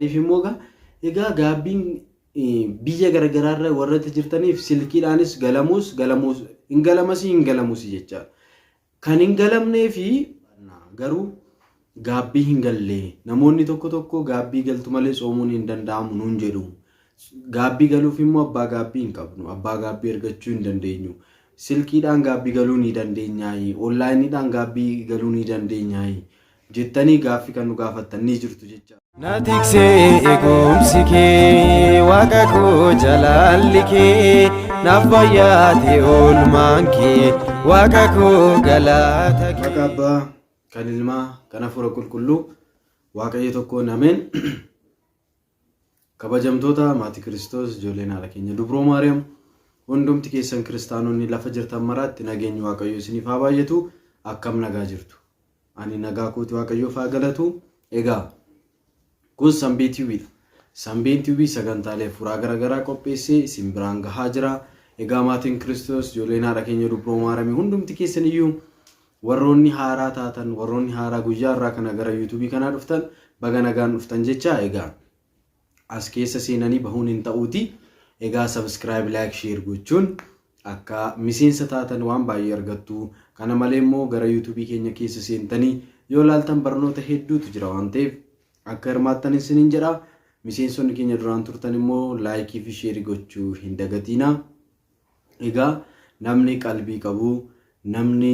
Nifimoga egaa gaabbiin biyya garagaraarra warra jirtaniif silkiidhaanis galamus hin galamus jecha kan hin galamnee fi garuu gaabbii hin galle namoonni tokko gaabbii galtu malee soomuun hin danda'amu nuun jedhu gaabbii galuuf immoo abbaa gaabbii hin qabnu abbaa gaabbii argachuu hin dandeenyu silkiidhaan gaabbii galuu ni dandeenyaayi onlaayiniidhaan gaabbii galuu ni dandeenyaayi jettanii gaaffii kan nu gaafattan ni jirtu jecha. Na tiksee eegumsi kee waaqa koo jaalalli kee naaf baay'ate oolmaan kee waaqa koo galaata kee. Waaqa abbaa kan ilmaa kan hafuura qulqulluu waaqayyo tokkoon ameen. Kabajamtoota maatii Kiristoos ijoolleen haadha keenya dubroo Maariyaam hundumti keessan kiristaanonni lafa jirtan maraatti nageenyi waaqayyo isiniif haa baay'atu akkam nagaa jirtu. Ani nagaa kooti waaqayyoof haa galatu. Egaa kun Sanbee TVdha. Sanbeen TV sagantaalee furaa garagaraa qopheessee isin biraan gahaa jira. Egaa maatiin Kiristoos ijoolleen haadha keenya dubroo Maariyaam hundumti keessan iyyuu warroonni haaraa taatan warroonni haaraa guyyaa irraa kana gara YouTube kanaa dhuftan baga nagaan dhuftan jecha egaa as keessa seenanii bahuun hin ta'uuti. Egaa subscribe like share gochuun akka miseensa taatan waan baay'ee argattu. Kana malee immoo gara YouTube keenya keessa seentanii yoo laaltan barnoota hedduutu jira waan ta'eef akka hirmaattan isiniin jedha. Miseensonni keenya duraan turtan immoo like fi share gochuu hin dagatina. Egaa namni qalbii qabu namni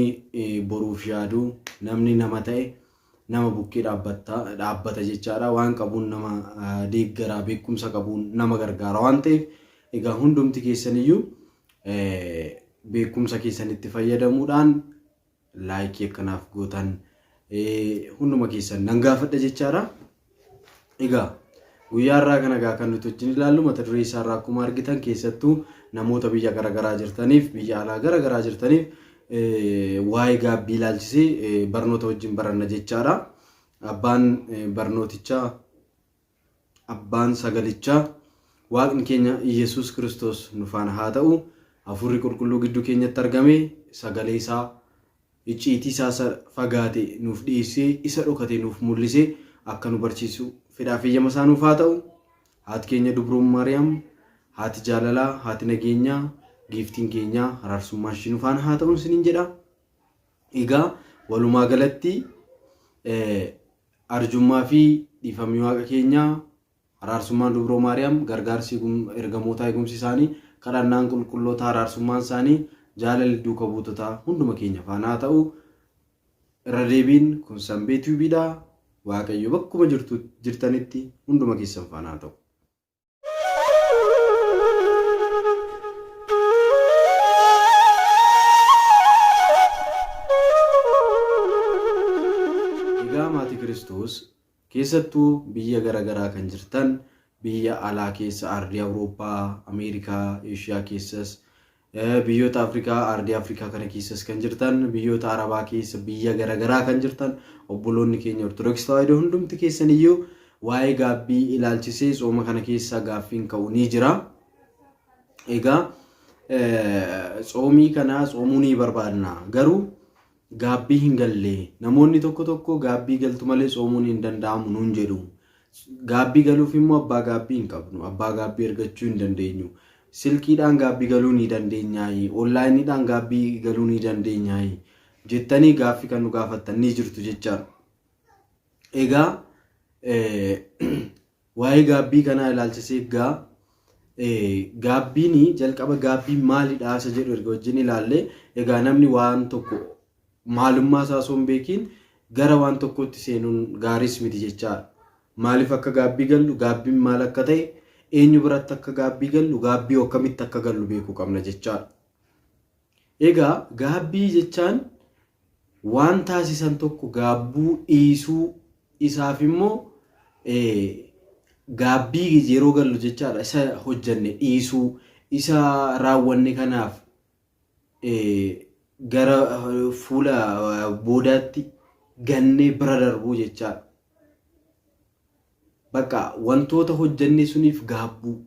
boruuf yaadu namni nama ta'e nama bukkee dhaabbata jechaadha waan qabuun nama deeggaraa beekumsa qabuun nama gargaara waan ta'eef egaa hundumti keessan iyyuu beekumsa keessanitti fayyadamuudhaan like akkanaaf gootan hunduma keessan nan gaafadha jechaadha. Egaa guyyaa irraa kana gaa kan nuti wajjin ilaallu mata duree isaa irraa akkuma argitan keessattuu namoota biyya garagaraa jirtaniif biyya alaa garagaraa jirtaniif waa'ee gaabbii ilaalchisee barnoota wajjin baranna jechaadha. Abbaan barnootichaa abbaan sagalichaa waaqni keenya Yesuus Kiristoos nu faana haa ta'u. Hafuurri qulqulluu gidduu keenyatti argame sagalee isaa icciitii isaa fagaate nuuf dhiyeessee isa dhokate nuuf mul'isee akka nu barsiisu fedhaa fi eeyyama isaa nuuf haa ta'u. Haati keenya dubroo Maariyaam haati jaalalaa haati nageenyaa giiftiin keenya araarsummaa ishii nu faana haa ta'u isiniin jedha. Egaa walumaa galatti arjummaa fi dhiifamni waaqa keenyaa araarsummaan dubroo Maariyaam gargaarsi ergamootaa eegumsi isaanii kadhannaan qulqulloota araarsummaan isaanii jaalalli duuka buutotaa hunduma keenya faana haa ta'u. Irra deebiin kun Sanbee TVdha. Waaqayyo bakkuma jirtanitti hunduma keessan faana haa ta'u. Egaa maatii Kiristoos keessattuu biyya garagaraa kan jirtan biyya alaa keessa ardii Awurooppaa, Ameerikaa, Eeshiyaa keessas biyyoota Afrikaa, ardii Afrikaa kana keessas kan jirtan biyyoota Arabaa keessa biyya garagaraa kan jirtan obboloonni keenya Ortodoksii Tawaahidoo hundumti keessan iyyuu waa'ee gaabbii ilaalchisee sooma kana keessa gaaffiin ka'u ni jira. Egaa soomii kana soomuu ni barbaadna garuu gaabbii hin galle namoonni tokko gaabbii galtu malee soomuun hin danda'amu nuun jedhu. Gaabbii galuuf immoo abbaa gaabbii hin qabnu abbaa gaabbii argachuu hin dandeenyu. Silkiidhaan gaabbii galuu ni dandeenyaayi onlaayiniidhaan gaabbii galuu ni dandeenyaayi jettanii gaaffii kan nu gaafattan ni jirtu jechaadha. Egaa waa'ee gaabbii kanaa ilaalchisee gaabbiin jalqaba gaabbii maalidha isa jedhu erga wajjin ilaalle egaa namni waan tokko maalummaa isaa osoo hin beekiin gara waan tokkotti seenuun gaariis miti jechaadha. Maaliif akka gaabbii gallu gaabbiin maal akka ta'e eenyu biratti akka gaabbii gallu gaabbii akkamitti akka gallu beekuu qabna jechaadha. Egaa gaabbii jechaan waan taasisan tokko gaabbuu dhiisuu isaaf immoo gaabbii yeroo gallu jechaadha. Isa hojjanne dhiisuu isa raawwanne kanaaf gara fuula boodaatti gannee bira darbuu jechaadha. Bakka wantoota hojjenne suniif gaabbuu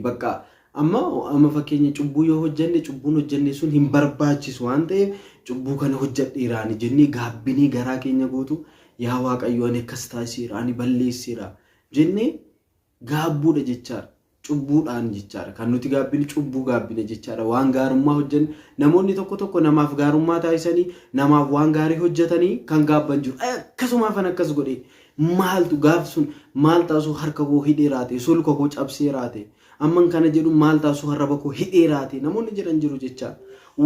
bakka amma fakkeenya cubbuu yoo hojjenne cubbuun hojjenne sun hin barbaachisu waan ta'eef cubbuu kana hojjedheeraani jennee gaabbinii garaa keenya gootu yaa Waaqayyo ani akkas taasiseera ani balleesseera jennee gaabbuudha jechaadha. Cubbuudhaan jechaadha. Kan nuti gaabbine cubbuu gaabbine jechaadha. Waan gaarummaa hojjenne namoonni tokko namaaf gaarummaa taasisanii namaaf waan gaarii hojjetanii kan gaabban jiru. Akkasumaaf akkas godhee maaltu gaaf sun maal taasisuu harka koo hidhee raate sulka koo cabsee raate amman kana jedhu maal taasisuu harraba koo hidhee raate namoonni jedhan jiru jechaadha.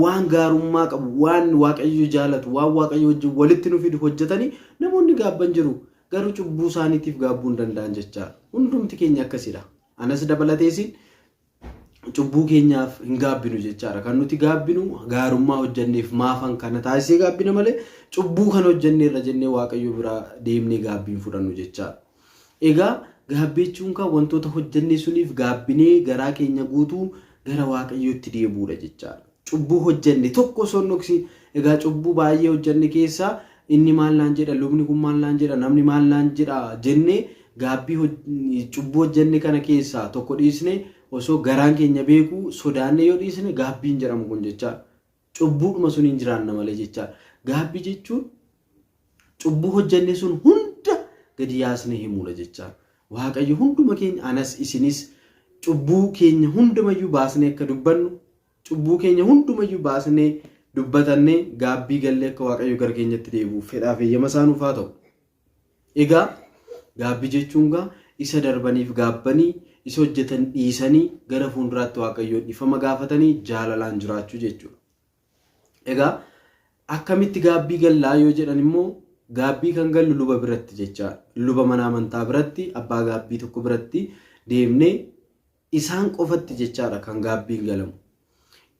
Waan gaarummaa qabu waan waaqayyo jaalatu waan waaqayyo wajjin walitti nu fidu hojjetanii namoonni gaabban jiru. Garuu cubbuu isaaniitiif gaabbuu hin danda'an jechaadha. Hundumti keenya akkasidha. Anas dabalateesin cubbuu keenyaaf hin gaabbinu jechaadha. Kan nuti gaabbinu gaarummaa hojjenneef maafan kana taasisee gaabbina malee cubbuu kan hojjenneerra jennee waaqayyo biraa deemnee gaabbiin fudhannu jechaadha. Egaa gaabbeechuun kan wantoota hojjennee suniif gaabbinee garaa keenya guutuu gara waaqayyootti deebuudha jechaadha. Cubbuu hojjenne tokko sonnoksi. Egaa cubbuu baay'ee hojjenne keessaa inni maal naan jedha lubni kun maal naan jedha namni maal naan jedha jennee gaabbii cubbuu hojjenne kana keessaa tokko dhiisne osoo garaan keenya beeku sodaanne yoo dhiisne gaabbiin jedhamu kun jechaadha. Cubbuudhuma sun hin jiraanna malee jechaadha. Gaabbii jechuun cubbuu hojjenne sun hunda gadi yaasne himuudha jechaadha. Waaqayyo hunduma keenya anas isinis cubbuu keenya hundumayyuu baasnee akka dubbannu cubbuu keenya hundumayyuu baasnee dubbatannee gaabbii gallee akka waaqayyo gara keenyatti deebi'uuf fedhaaf eeyyama isaanuuf haa ta'u. Egaa gaabbii jechuun isa darbaniif gaabbanii isa hojjetan dhiisanii gara fuulduraatti waaqayyoon ifama gaafatanii jaalalaan jiraachuu jechuudha. Egaa akkamitti gaabbii gallaa yoo jedhan immoo gaabbii kan gallu luba biratti jechaadha. Luba mana amantaa biratti abbaa gaabbii tokko biratti deemnee isaan qofatti jechaadha kan gaabbiin galamu.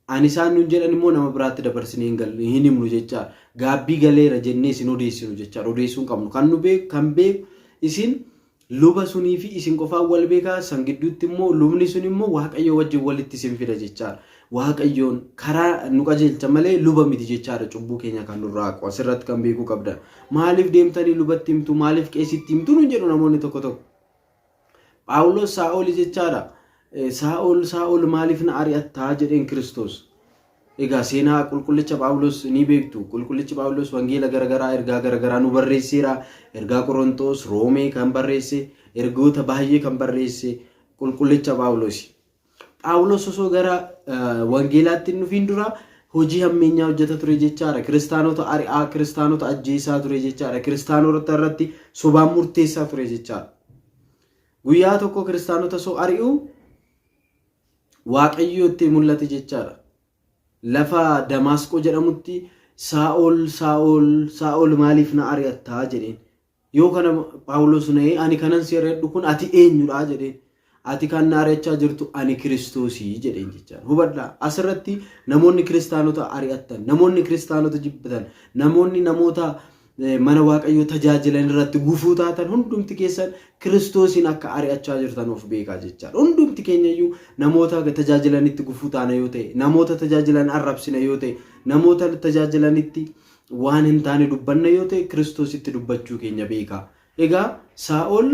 Ani isaan nun jedhan immoo nama biraatti dabarsinee hin himnu jechaadha. Gaabbii galeera jennee isin odeessinu jechaadha. Odeessuun qabnu kan nu beeku kan beeku isin luba sunii fi isin qofaan wal beekaa san gidduutti immoo lubni sun immoo waaqayyo wajjin walitti isin fida jechaadha. Waaqayyoon karaa nu qajeelcha malee luba miti jechaadha. Cubbuu keenya kan nurraa haqu asirratti kan beekuu qabdan. Maaliif deemtanii lubatti himtu maaliif qeesitti himtu nun jedhu namoonni tokko tokko. Phaawulos Saa'ol jechaadha. Saa'ol maaliif na ari'attaa jedheen Kiristoos. Egaa seenaa qulqullicha Phaawulos ni beektu. Qulqullichi Phaawulos wangeela garagaraa ergaa garagaraa nu barreesseera. Ergaa Qorontos, Roomee kan barreesse, ergoota baay'ee kan barreesse qulqullicha Phaawulos. Phaawulos osoo gara wangeelaatti nufiin dura hojii hammeenyaa hojjeta ture jechaadha. Kiristaanota ari'aa, kiristaanota ajjeesaa ture jechaadha. Kiristaanota irratti sobaan murteessaa ture jechaadha. Guyyaa tokko kiristaanota soo ari'u waaqayyootti mul'ate jechaadha. Lafa Damaasqoo jedhamutti Saa'ol maaliif na ari'attaa jedheen. Yoo kana Phaawulos na'ee ani kanan si ari'adhu kun ati eenyudha jedheen. Ati kan na ari'achaa jirtu ani Kiristoosii jedheen jechaadha. Hubadhaa asirratti namoonni kiristaanota ari'attan, namoonni kiristaanota jibbatan, namoonni namoota mana waaqayyoo tajaajilan irratti gufuu taatan hundumti keessan Kiristoosiin akka ari'achaa jirtan of beekaa jechaadha. Hundumti keenyayyuu namoota tajaajilanitti gufuu taana yoo ta'e, namoota tajaajilan arrabsina yoo ta'e, namoota tajaajilanitti waan hin taane dubbanna yoo ta'e Kiristoositti dubbachuu keenya beekaa. Egaa Saa'ol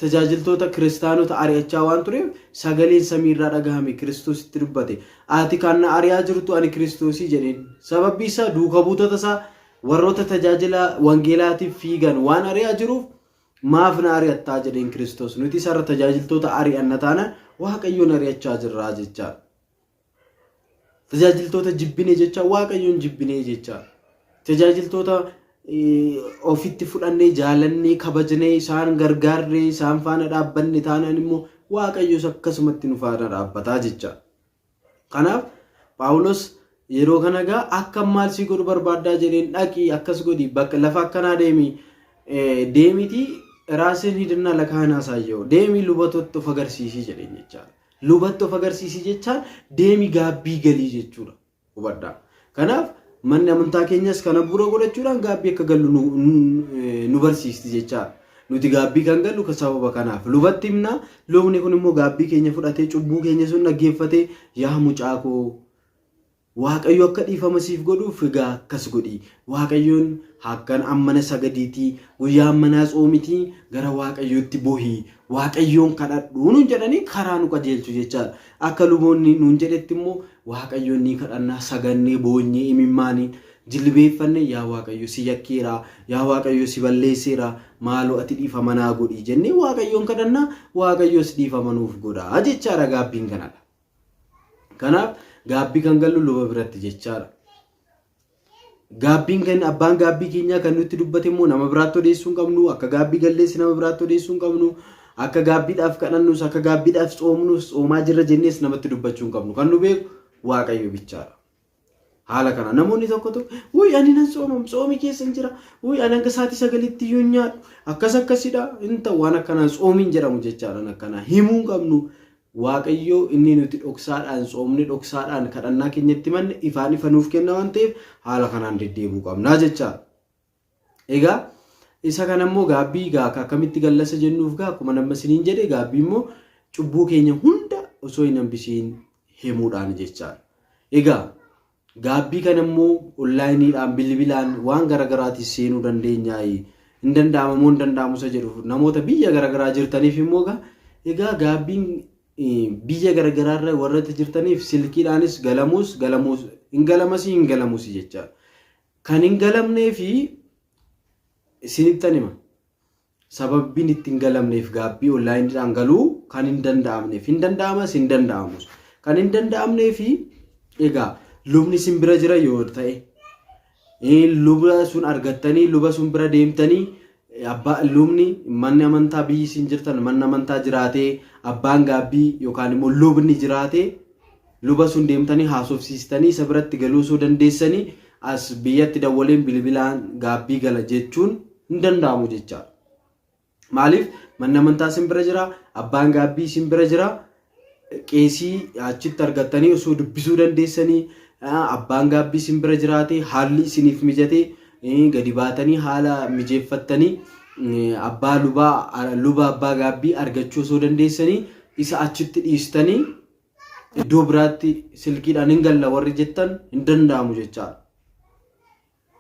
tajaajiltoota kiristaanota ari'achaa waan tureef sagaleen samiirraa dhagahame Kiristoositti dubbate. Ati kan na ari'aa jirtu ani Kiristoosii jedheen. Sababni isaa duuka buutota isaa warroota tajaajila wangeelaatiif fiigan waan ari'aa jiruuf maaf na ari'attaa jedheen Kiristoos. Nuti isarra tajaajiltoota ari'anna taanaan waaqayyoon ari'achaa jirraa jechaadha. Tajaajiltoota jibbinee jecha waaqayyoon jibbinee jechaadha. Tajaajiltoota ofitti fudhannee jaalannee kabajnee isaan gargaarree isaan faana dhaabbanne taanaan immoo waaqayyoos akkasumatti nu faana dhaabbataa jechaadha. Kanaaf Phaawulos yeroo kana gaa akka maal si godhu barbaaddaa jedheen dhaqii akkas godhi bakka lafa akkanaa deemiti raaseen hidannaa lakaanaa saayyoo deemi lubatotti of agarsiisii jedheen jechaadha. Lubatti of agarsiisii jechaan deemi gaabbii galii jechuudha. Hubadhaa. Kanaaf manni amantaa keenyas kana bu'uura godhachuudhaan gaabbii akka gallu nu barsiisti jechaadha. Nuti gaabbii kan gallu sababa kanaaf lubatti himna lubni kun immoo gaabbii keenya fudhatee cubbuu keenya sun dhaggeeffatee yaa mucaa koo waaqayyo akka dhiifama siif godhuuf egaa akkas godhi. Waaqayyoon hakkan ammana sagadiitii guyyaa ammanaa tsoomitii gara waaqayyootti bohii waaqayyoon kadhadhu nuun jedhanii karaa nu qajeelchu jechaadha. Akka luboonni nuun jedhetti immoo waaqayyoon ni kadhannaa sagannee boonyee imimmaanii jilbeeffanne yaa Waaqayyo si yakkeera, yaa Waaqayyo si balleesseera, maaloo ati dhiifama naa godhi jennee Waaqayyoon kadhannaa, Waaqayyos dhiifama nuuf godha jechaadha gaabbiin kanadha. Kanaaf gaabbii kan gallu luba biratti jechaadha. Gaabbiin kan abbaan gaabbii keenyaa kan nutti dubbate immoo nama biraatti odeessuu hin qabnu, akka gaabbii galleessi nama biraatti odeessuu hin qabnu, akka gaabbiidhaaf kadhannus, akka gaabbiidhaaf tsoomnus, tsoomaa jirra jennees namatti dubbachuu hin qabnu. Kan nu beeku Waaqayyo bichaadha. Haala kana namoonni tokko wuy ani nan tsoomam, tsoomii keessa hin jira, wuy ani hanga sa'aatii 9tti iyyuu nyaadhu, akkasidha hin ta'u waan akkanaa tsoomiin jedhamu jechaadhaan akkanaa himuu hin qabnu. Waaqayyo inni nuti dhoksaadhaan tsoomne dhoksaadhaan kadhannaa keenyatti manne ifaan ifa nuuf kenna waan ta'eef haala kanaan deddeebuu qabnaa jechaadha. Egaa isa kana immoo gaabbii akkamitti gallasa jennuuf akkuma nama isiniin jedhe gaabbii immoo cubbuu keenya hunda osoo hin hambisiin himuudhaan jechaadha. Egaa gaabbii kana immoo onlaayiniidhaan bilbilaan waan garaagaraatiin seenuu dandeenya. Hin danda'amu moo hin danda'amu isa jedhu namoota biyya garaagaraa jirtaniif immoo egaa gaabbiin biyya garaagaraarra warra jirtaniif silkiidhaanis galamuus hin galamus jechaadha. Kan hin galamnee fi isinittan hima. Sababbiin itti hin galamneef gaabbii onlaayiniidhaan galuu kan hin danda'amneef hin danda'amas hin danda'amus. Kan hin danda'amneef egaa lubni isin bira jira yoo ta'e luba sun argattanii luba sun bira deemtanii lubni manni amantaa biyyi isin jirtan manni amantaa jiraatee abbaan gaabbii yookaan immoo lubni jiraatee luba sun deemtanii haasofsiistanii isa biratti galuu osoo dandeessanii as biyyatti dawwaleen bilbilaan gaabbii gala jechuun hin danda'amu jechaadha. Maaliif manni amantaa isin bira jira, abbaan gaabbii isin bira jira, qeesii achitti argattanii osoo dubbisuu dandeessanii abbaan gaabbii isin bira jiraatee haalli isiniif mijatee gadi baatanii haala mijeeffattanii luba abbaa gaabbii argachuu osoo dandeessanii isa achitti dhiistanii iddoo biraatti silkiidhaan hin galla warri jettan hin danda'amu jechaadha.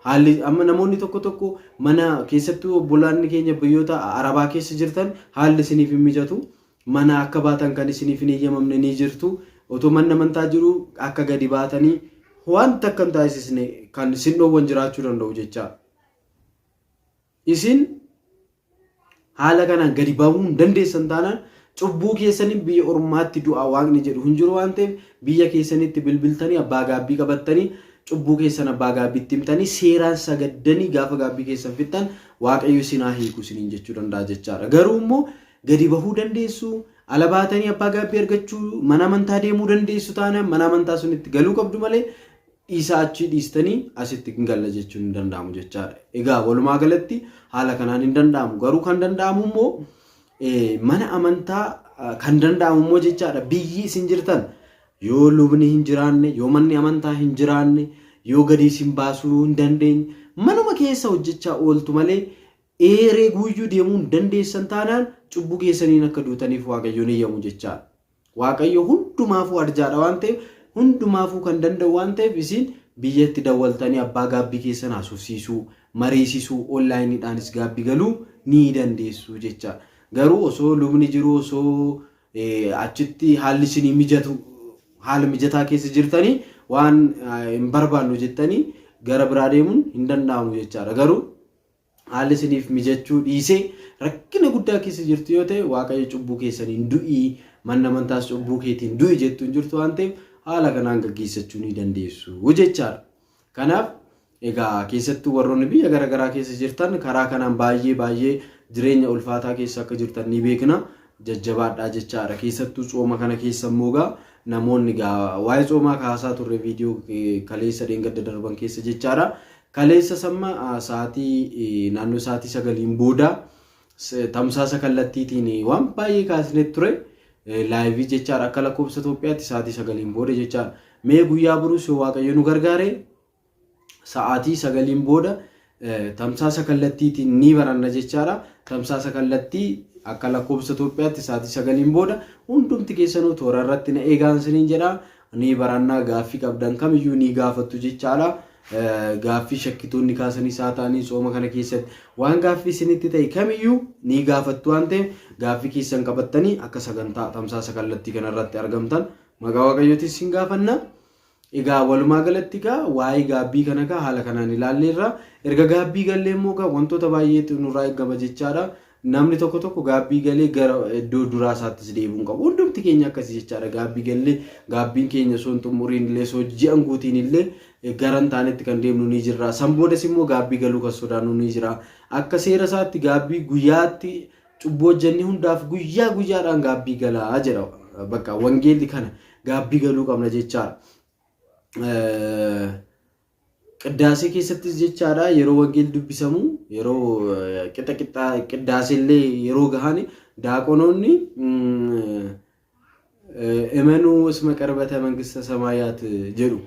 Haalli amma namoonni tokko mana keessattuu obbolaanni keenya biyyoota Arabaa keessa jirtan haalli isiniif hin mijatu mana akka baatan kan isiniif hin eeyyamamne ni jirtu. Otoo manni amantaa jiru akka gadi baatanii wanta akka hin taasisne kan isin dhoowwan jiraachuu danda'u jechaadha. Isin haala kanaan gadi bahuu hin dandeessan taanaan cubbuu keessanii biyya ormaatti du'a waaqni jedhu hin jiru waan ta'eef biyya keessanitti bilbiltanii abbaa gaabbii qabattanii cubbuu keessan abbaa gaabbiitti himtanii seeraan sagaddanii gaafa gaabbii keessan fixan Waaqayyo isin haa hiiku isiniin jechuu danda'a jechaadha. Garuu immoo gadi bahuu dandeessu ala baatanii abbaa gaabbii argachuu mana amantaa deemuu dandeessu taanaan mana amantaa sunitti galuu qabdu malee dhiisaa achii dhiistanii asitti hin galla jechuun hin danda'amu jechaadha. Egaa walumaa galatti haala kanaan hin danda'amu. Garuu kan danda'amu immoo mana amantaa kan danda'amu immoo jechaadha biyyi isin jirtan yoo lubni hin jiraanne yoo manni amantaa hin jiraanne yoo gadi isin baasuu hin dandeenye manuma keessa hojjechaa ooltu malee eeree guyyuu deemuu hin dandeessan taanaan cubbuu keessaniin akka duutaniif Waaqayyoon eeyyamu jechaadha. Waaqayyo hundumaafuu arjaadha waan ta'eef hundumaafuu kan danda'u waan ta'eef isin biyyatti dawwaltanii abbaa gaabbii keessan haasofsiisuu mariisisuu onlaayiniidhaanis gaabbii galuu ni dandeessu jechaadha. Garuu osoo lubni jiru osoo achitti haalli isinii mijatu haala mijataa keessa jirtanii waan hin barbaannu jettanii gara biraa deemuun hin danda'amu jechaadha. Garuu haalli isiniif mijachuu dhiisee rakkina guddaa keessa jirtu yoo ta'e Waaqayyo cubbuu keessaniin du'ii manni amantaas cubbuu keetiin du'i jettu hin jirtu waan ta'eef haala kanaan gaggeessachuu ni dandeessu jechaadha. Kanaaf egaa keessattuu warroonni biyya garaagaraa keessa jirtan karaa kanaan baay'ee jireenya ulfaataa keessa akka jirtan ni beekna. Jajjabaadhaa jechaadha. Keessattuu tsooma kana keessa immoo namoonni waa'ee tsoomaa kaasaa turre viidiyoo kaleessa dheengadda darban keessa jechaadha. Kaleessa samma naannoo sa'aatii 9 booda tamsaasa kallattiitiin waan baay'ee kaasne ture laayivii jechaadha. Akka lakkoofsa Itoophiyaatti sa'aatii 9 booda jechaadha. Mee guyyaa buruus Waaqayyo nu gargaare sa'aatii 9 booda tamsaasa kallattiitiin ni baranna jechaadha. Tamsaasa kallattii akka lakkoofsa Itoophiyaatti sa'aatii 9 booda hundumti keessanuu toora irratti na eegaa isiniin jedha. Ni barannaa gaaffii qabdan kamiyyuu ni gaafattu jechaadha. Gaaffii shakkitoonni kaasanii saataanii tsooma kana keessatti waan gaaffii isinitti ta'e kamiyyuu ni gaafattu waan ta'eef gaaffii keessan qabattanii akka sagantaa tamsaasa kallattii kanarratti argamtan maqaa Waaqayyootiin isin gaafanna. Egaa walumaa galatti waa'ee gaabbii kana haala kanaan ilaalleerra. Erga gaabbii gallee immoo wantoota baay'eetu nurraa eegama jechaadha. Namni tokko gaabbii galee gara iddoo duraa isaattis deebi'uu qabu. Hundumti keenya akkasii jechaadha. Gaabbii gallee gaabbiin keenya osoo hin xumuriin illee osoo ji'an guutiin illee garan taanetti kan deemnu ni jira. San boodas immoo gaabbii galuu kan sodaannu ni jira. Akka seera isaatti gaabbii guyyaatti cubbuu hojjennee hundaaf guyyaadhaan gaabbii galaa jedha. Bakka wangeelli kana gaabbii galuu qabna jechaadha. Qiddaasee keessattis jechaadha yeroo wangeelli dubbisamu yeroo qiddaasee illee yeroo gahan daaqonoonni emanuu isma qarbata mangista samaayaat jedhu.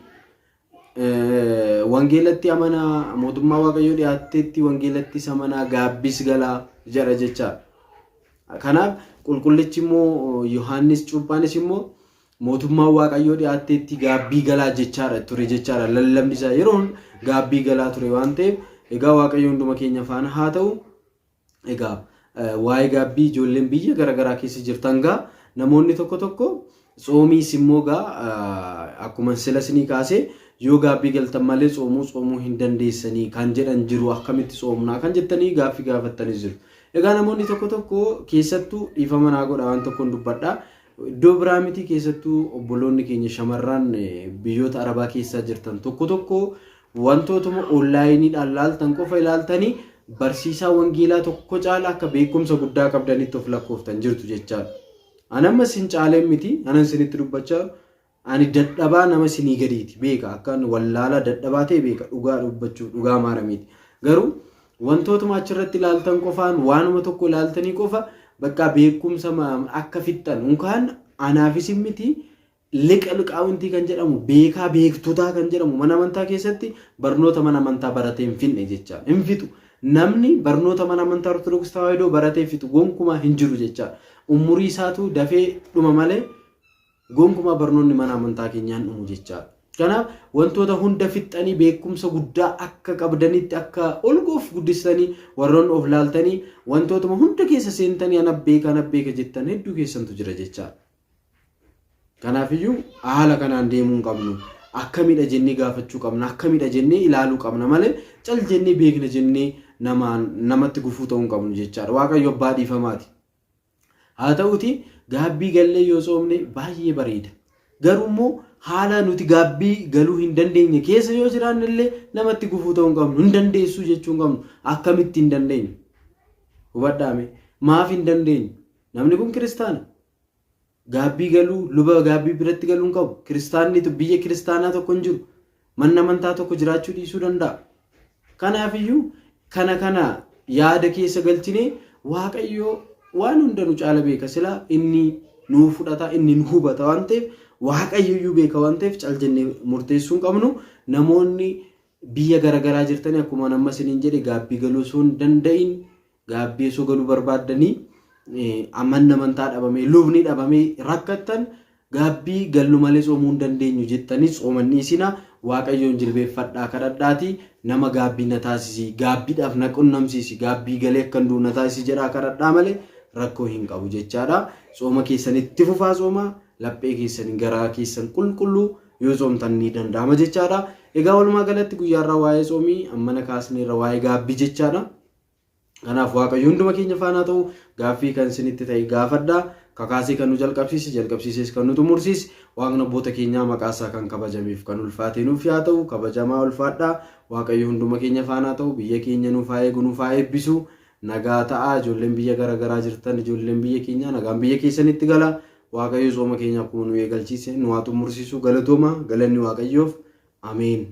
Wangeelatti amanaa mootummaa waaqayyoo dhiyaatteetti wangeelatti amanaa gaabbis galaa jedha jechaadha. Kanaaf qulqullichi immoo Yohaannis Cuuphaanis immoo mootummaa waaqayyoo dhiyaatteetti gaabbii galaa jechaadha ture jechaadha. Lallabni isaa yeroo gaabbii galaa ture waan ta'eef egaa waaqayyo hunduma keenya faana haa ta'u. Egaa waa'ee gaabbii ijoolleen biyya garaagaraa keessa jirtan namoonni tokko tsoomiis immoo akkuma silasnii kaasee yoo gaabbii galtan malee tsoomuu hin dandeessanii kan jedhan jiru. Akkamitti tsoomnaa kan jettanii gaaffii gaafattanii jiru. Egaa namoonni tokko keessattuu dhiifama naa godha waan tokkoon dubbadha. Iddoo biraa miti keessattuu obboloonni keenya shamarran biyyoota Arabaa keessaa jirtan tokko wantootuma onlaayiniidhaan laaltan qofa ilaaltanii barsiisaa wangeelaa tokko caala akka beekumsa guddaa qabdanitti of lakkooftan jirtu jechaadha. Ani amma sin caaleen miti anan sinitti dubbachaa ani dadhabaa nama sinii gadiiti beeka akka wallaalaa dadhabaa ta'e beeka dhugaa dubbachuu dhugaa maaramiiti. Garuu wantootuma achirratti ilaaltan qofaan waanuma tokko ilaaltanii qofa bakka beekumsa akka fixxan unkaan anaafis miti liqaawuntii kan jedhamu beekaa beektotaa kan jedhamu mana amantaa keessatti barnoota mana amantaa baratee hin finne jecha hin fixu. Namni barnoota mana amantaa Ortodoksii Tawaahidoo baratee fixu gonkumaa hin jiru jecha umurii isaatu dafee dhuma malee gonkumaa barnoonni mana amantaa keenyaan dhumu jecha. Kanaaf wantoota hunda fixxanii beekumsa guddaa akka qabdanitti akka olgoof guddistanii warroon of laaltanii wantootuma hunda keessa seentanii ana beeka jettan hedduu keessantu jira jecha. Kanaafiyyuu haala kanaan deemuu qabnu. Akkamidha jennee gaafachuu qabna. Akkamidha jennee ilaaluu qabna malee cal jennee beekna jennee namatti gufuu ta'uu qabnu jechaadha. Waaqayyo abbaa dhiifamaati. Haa ta'uti gaabbii gallee yoo tsoomne baay'ee bareeda. Garuu immoo haala nuti gaabbii galuu hin dandeenye keessa yoo jiraanne illee namatti gufuu ta'uu qabnu. Hin dandeessuu jechuu hin qabnu. Akkamitti hin dandeenye? Hubadhaame maaf hin dandeenye? Namni kun kiristaana. Gaabbii galuu luba gaabbii biratti galuu hin qabu. Kiristaanni biyya kiristaanaa tokko hin jiru. Manni amantaa tokko jiraachuu dhiisuu danda'a. Kanaafiyyuu kana yaada keessa galchinee waaqayyoo waan hunda nu caala beeka sila inni nu fudhata inni nu hubata waan ta'eef waaqayyoyyuu beeka waan ta'eef cal jennee murteessuu hin qabnu. Namoonni biyya garaagaraa jirtanii akkuma nama isiniin jedhe gaabbii galuu osoo hin danda'in gaabbii osoo galuu barbaaddanii manni amantaa dhabamee lubni dhabamee rakkattan gaabbii gallu malee tsoomuu hin dandeenyu jettanii tsoomanni isinaa waaqayyoon jilbeeffadhaa kadhadhaati nama gaabbii na taasisi gaabbiidhaaf na qunnamsiisi gaabbii galee akkan du'u na taasisi jedhaa kadhadhaa malee rakkoo hin qabu jechaadha. Tsooma keessanitti fufaa tsooma laphee keessan garaa keessan qulqulluu yoo tsoomtan ni danda'ama jechaadha. Egaa walumaa galatti guyyaarraa waa'ee tsoomii ammana kaasneerra waa'ee gaabbii jechaadha. Kanaaf waaqayyo hunduma keenya faana ta'u gaaffii kan isinitti ta'e gaafadhaa. Kakaasee kan nu jalqabsiises kan nu xumursiise waaqni abboota keenyaa maqaasaa kan kabajameef kan ulfaate nuuf yaa ta'u kabajamaa ulfaadhaa. Waaqayyo hunduma keenya faana ta'u biyya keenya nuuf haa eegu nuuf haa eebbisu nagaa ta'a. Ijoolleen biyya garaagaraa jirtan ijoolleen biyya keenyaa nagaan biyya keessanitti gala. Waaqayyo tsooma keenya akkuma nu eegalchiise nu haa xumursiisu galatooma galanni waaqayyoof ameen.